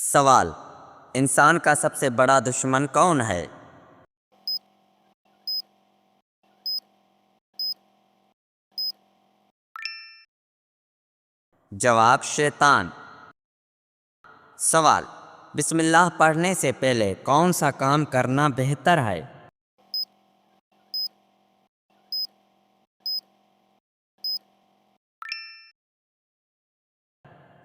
سوال: انسان کا سب سے بڑا دشمن کون ہے؟ جواب: شیطان۔ سوال: بسم اللہ پڑھنے سے پہلے کون سا کام کرنا بہتر ہے؟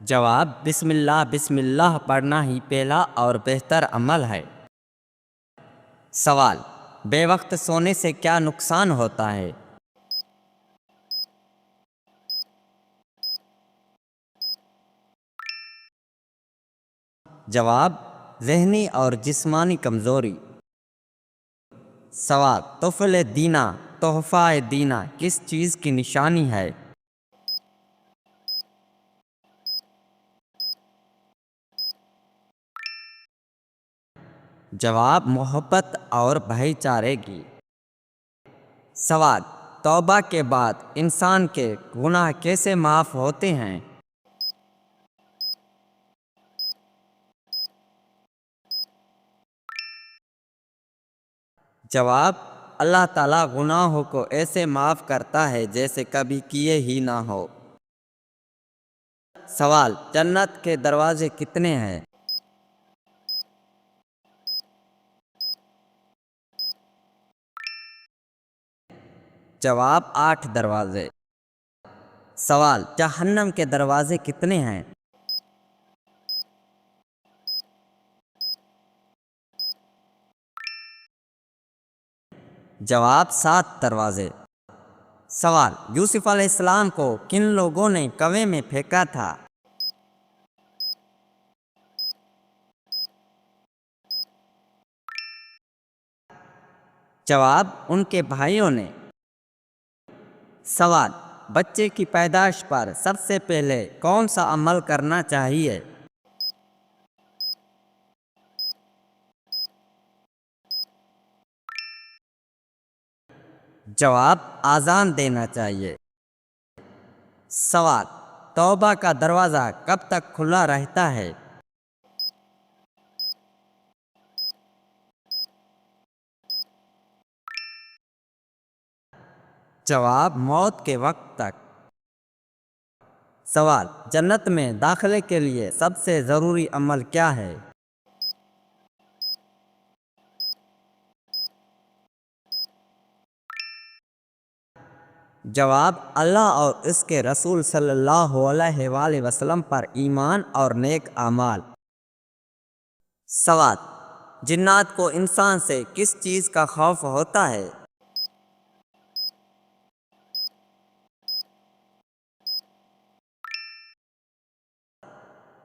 جواب: بسم اللہ پڑھنا ہی پہلا اور بہتر عمل ہے۔ سوال: بے وقت سونے سے کیا نقصان ہوتا ہے؟ جواب: ذہنی اور جسمانی کمزوری۔ سوال: طفل دینا، تحفہ دینا کس چیز کی نشانی ہے؟ جواب: محبت اور بھائی چارے کی۔ سوال: توبہ کے بعد انسان کے گناہ کیسے معاف ہوتے ہیں؟ جواب: اللہ تعالیٰ گناہوں کو ایسے معاف کرتا ہے جیسے کبھی کیے ہی نہ ہو۔ سوال: جنت کے دروازے کتنے ہیں؟ جواب: 8 دروازے۔ سوال: جہنم کے دروازے کتنے ہیں؟ جواب: 7 دروازے۔ سوال: یوسف علیہ السلام کو کن لوگوں نے کنویں میں پھینکا تھا؟ جواب: ان کے بھائیوں نے۔ سوال: بچے کی پیدائش پر سب سے پہلے کون سا عمل کرنا چاہیے؟ جواب: اذان دینا چاہیے۔ سوال: توبہ کا دروازہ کب تک کھلا رہتا ہے؟ جواب: موت کے وقت تک۔ سوال: جنت میں داخلے کے لیے سب سے ضروری عمل کیا ہے؟ جواب: اللہ اور اس کے رسول صلی اللہ علیہ وآلہ وسلم پر ایمان اور نیک اعمال۔ سوال: جنات کو انسان سے کس چیز کا خوف ہوتا ہے؟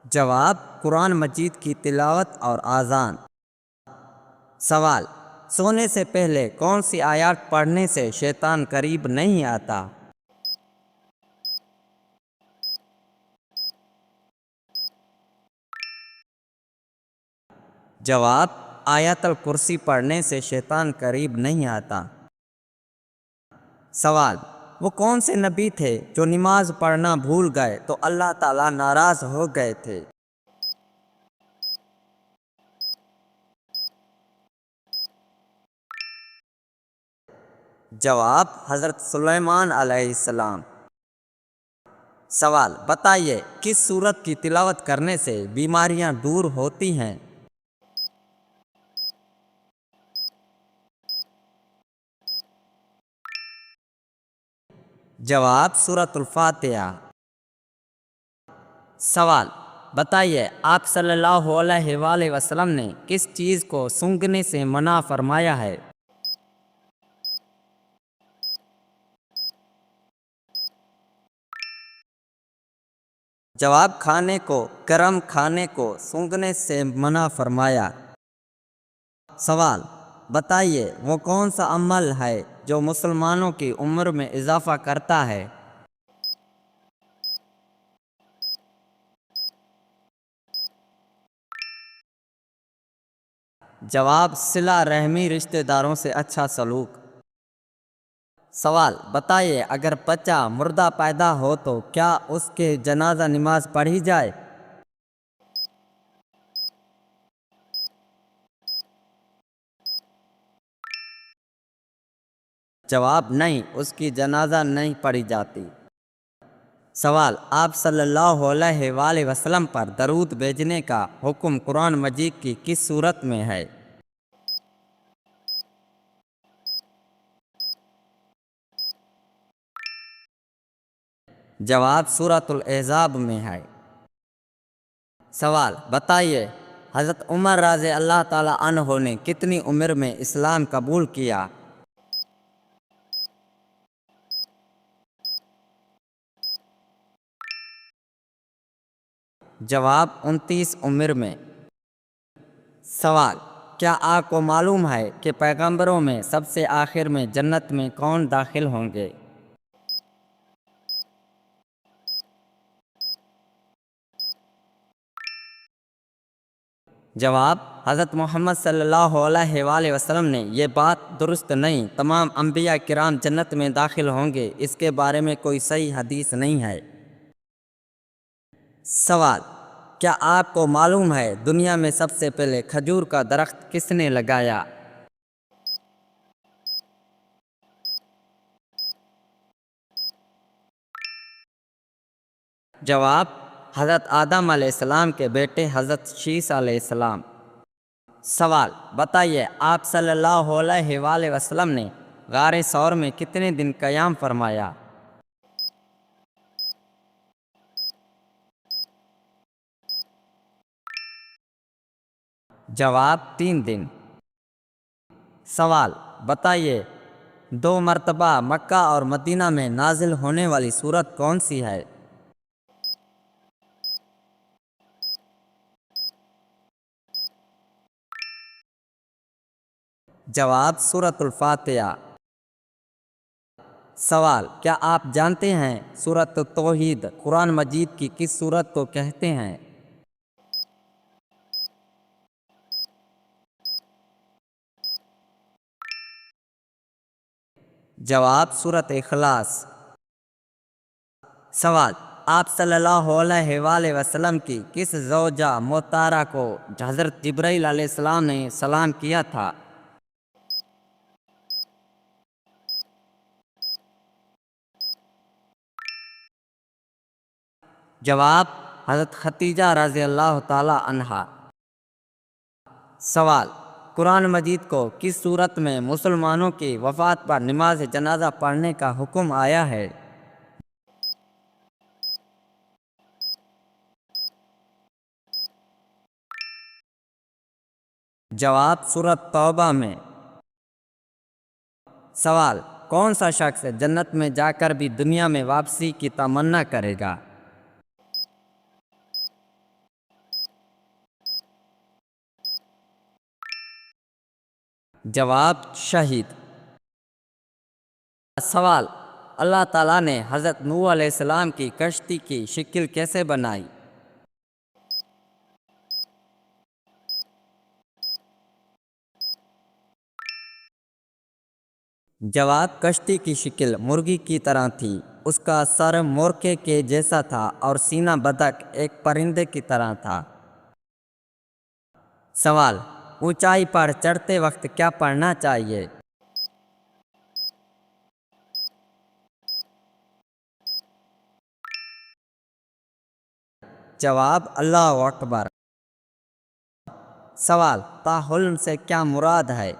جواب: قرآن مجید کی تلاوت اور اذان۔ سوال: سونے سے پہلے کون سی آیات پڑھنے سے شیطان قریب نہیں آتا؟ جواب: آیت الکرسی پڑھنے سے شیطان قریب نہیں آتا۔ سوال: وہ کون سے نبی تھے جو نماز پڑھنا بھول گئے تو اللہ تعالیٰ ناراض ہو گئے تھے؟ جواب: حضرت سلیمان علیہ السلام۔ سوال: بتائیے کس سورت کی تلاوت کرنے سے بیماریاں دور ہوتی ہیں؟ جواب: سورۃ الفاتحہ۔ سوال: بتائیے آپ صلی اللہ علیہ وآلہ وسلم نے کس چیز کو سونگھنے سے منع فرمایا ہے؟ جواب: کھانے کو، گرم کھانے کو سونگھنے سے منع فرمایا۔ سوال: بتائیے وہ کون سا عمل ہے جو مسلمانوں کی عمر میں اضافہ کرتا ہے؟ جواب: صلہ رحمی، رشتہ داروں سے اچھا سلوک۔ سوال: بتائیے اگر بچہ مردہ پیدا ہو تو کیا اس کے جنازہ نماز پڑھی جائے؟ جواب نہیں، اس کی جنازہ نہیں پڑھی جاتی۔ سوال، آپ صلی اللہ علیہ وآلہ وسلم پر درود بھیجنے کا حکم قرآن مجید کی کس صورت میں ہے؟ جواب سورۃ الاحزاب میں ہے۔ سوال، بتائیے حضرت عمر رضی اللہ تعالیٰ عنہ نے کتنی عمر میں اسلام قبول کیا؟ جواب 29 عمر میں۔ سوال، کیا آپ کو معلوم ہے کہ پیغمبروں میں سب سے آخر میں جنت میں کون داخل ہوں گے؟ جواب، حضرت محمد صلی اللہ علیہ وآلہ وسلم نے یہ بات درست نہیں، تمام انبیاء کرام جنت میں داخل ہوں گے، اس کے بارے میں کوئی صحیح حدیث نہیں ہے۔ سوال، کیا آپ کو معلوم ہے دنیا میں سب سے پہلے کھجور کا درخت کس نے لگایا؟ جواب، حضرت آدم علیہ السلام کے بیٹے حضرت شیس علیہ السلام۔ سوال، بتائیے آپ صلی اللہ علیہ وآلہ وسلم نے غار ثور میں کتنے دن قیام فرمایا؟ جواب 3 دن۔ سوال، بتائیے 2 مرتبہ مکہ اور مدینہ میں نازل ہونے والی سورت کون سی ہے؟ جواب سورۃ الفاتحہ۔ سوال، کیا آپ جانتے ہیں سورۃ توحید قرآن مجید کی کس سورت کو کہتے ہیں؟ جواب سورۃ اخلاص۔ سوال، آپ صلی اللہ علیہ وآلہ وسلم کی کس زوجہ محترمہ کو حضرت جبرائیل علیہ السلام نے سلام کیا تھا؟ جواب، حضرت خدیجہ رضی اللہ تعالی عنہا۔ سوال، قرآن مجید کو کس صورت میں مسلمانوں کی وفات پر نماز جنازہ پڑھنے کا حکم آیا ہے؟ جواب سورۃ توبہ میں۔ سوال، کون سا شخص جنت میں جا کر بھی دنیا میں واپسی کی تمنا کرے گا؟ جواب شہید۔ سوال، اللہ تعالیٰ نے حضرت نوح علیہ السلام کی کشتی کی شکل کیسے بنائی؟ جواب، کشتی کی شکل مرغی کی طرح تھی، اس کا سر مورکے کے جیسا تھا اور سینہ بطخ ایک پرندے کی طرح تھا۔ سوال، اونچائی پر چڑھتے وقت کیا پڑھنا چاہیے؟ جواب، اللہ اکبر۔ سوال، تاحلم سے کیا مراد ہے؟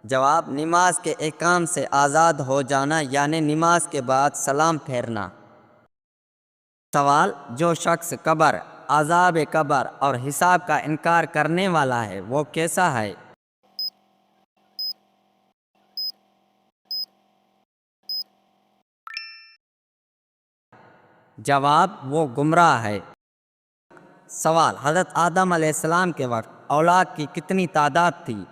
جواب، نماز کے احکام سے آزاد ہو جانا، یعنی نماز کے بعد سلام پھیرنا۔ سوال، جو شخص قبر، عذاب قبر اور حساب کا انکار کرنے والا ہے وہ کیسا ہے؟ جواب، وہ گمراہ ہے۔ سوال، حضرت آدم علیہ السلام کے وقت اولاد کی کتنی تعداد تھی؟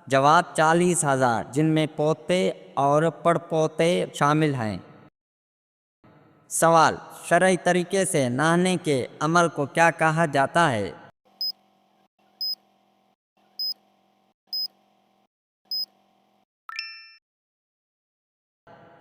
جواب، 40,000، جن میں پوتے اور پڑ پوتے شامل ہیں۔ سوال، شرعی طریقے سے نہانے کے عمل کو کیا کہا جاتا ہے؟